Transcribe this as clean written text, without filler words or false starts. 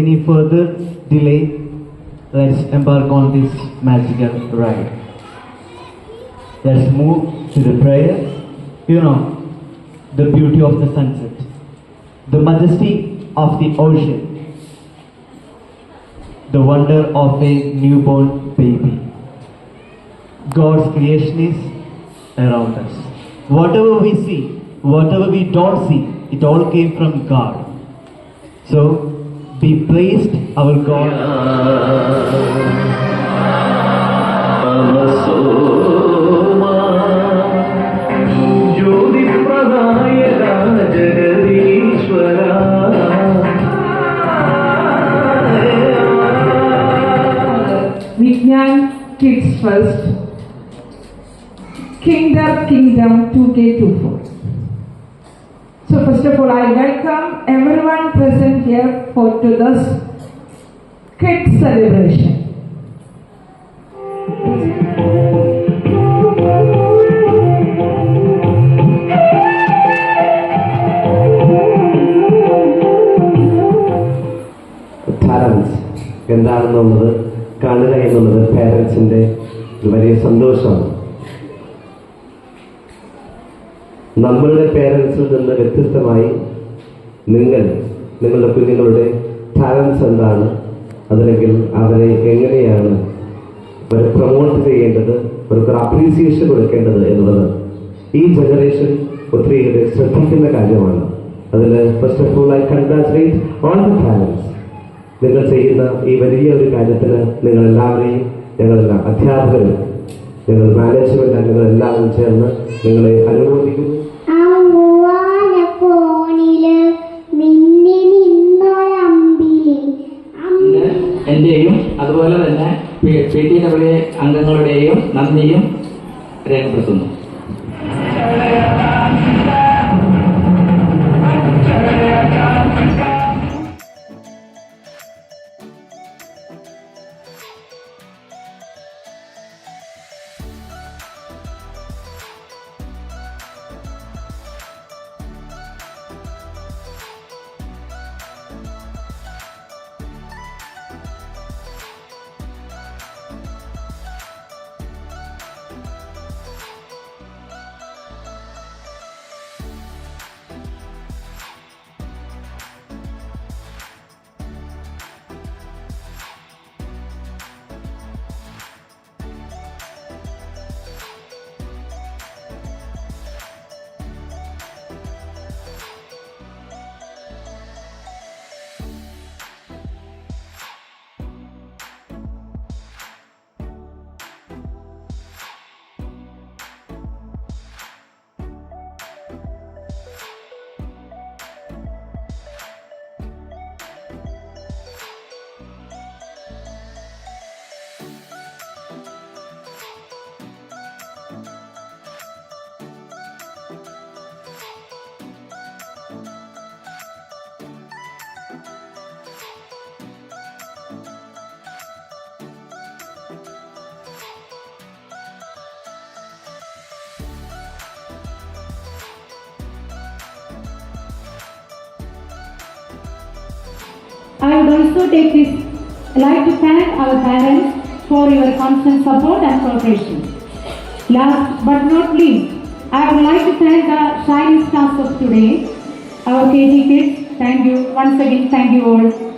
any further delay, let's embark on this magical ride. Let's move to the prayer. You know, the beauty of the sunset, the majesty of the ocean, the wonder of a newborn baby. God's creation is around us. Whatever we see, whatever we don't see, it all came from God. So, be praised, our God. Vignan Kids First, Kingdom 2K24. So first of all, I welcome everyone present here for this kids celebration. Parents, എന്താണെന്നുള്ളത് കാണുക എന്നുള്ളത് പേരൻസിൻ്റെ ഒരു വലിയ സന്തോഷമാണ്. നമ്മളുടെ പേരൻസിൽ നിന്ന് വ്യത്യസ്തമായി നിങ്ങളുടെ കുഞ്ഞുങ്ങളുടെ ടാലൻസ് എന്താണ്, അതല്ലെങ്കിൽ അവരെ എങ്ങനെയാണ് അവരെ പ്രൊമോട്ട് ചെയ്യേണ്ടത്, അവർക്ക് അപ്രീസിയേഷൻ കൊടുക്കേണ്ടത് എന്നുള്ളത് ഈ ജനറേഷൻ ഒത്തിരിയേറെ ശ്രദ്ധിക്കുന്ന കാര്യമാണ്. അതിൽ first of all I congratulate all the parents. നിങ്ങൾ ചെയ്യുന്ന ഈ വലിയ ഒരു കാര്യത്തിന് നിങ്ങളെല്ലാവരെയും, ഞങ്ങളെല്ലാം അധ്യാപകരും, ഞങ്ങൾ മാനേജ്മെന്റ് അംഗങ്ങൾ എല്ലാവരും ചേർന്ന് നിങ്ങളെ അനുമോദിക്കുന്നു. എന്റെയും അതുപോലെ തന്നെ PTW അംഗങ്ങളുടെയും നന്ദിയും രേഖപ്പെടുത്തുന്നു. I would also like to thank our parents for your constant support and cooperation. Last but not least, I would like to thank the shining stars of today, our KG kids. Thank you once again. Thank you all.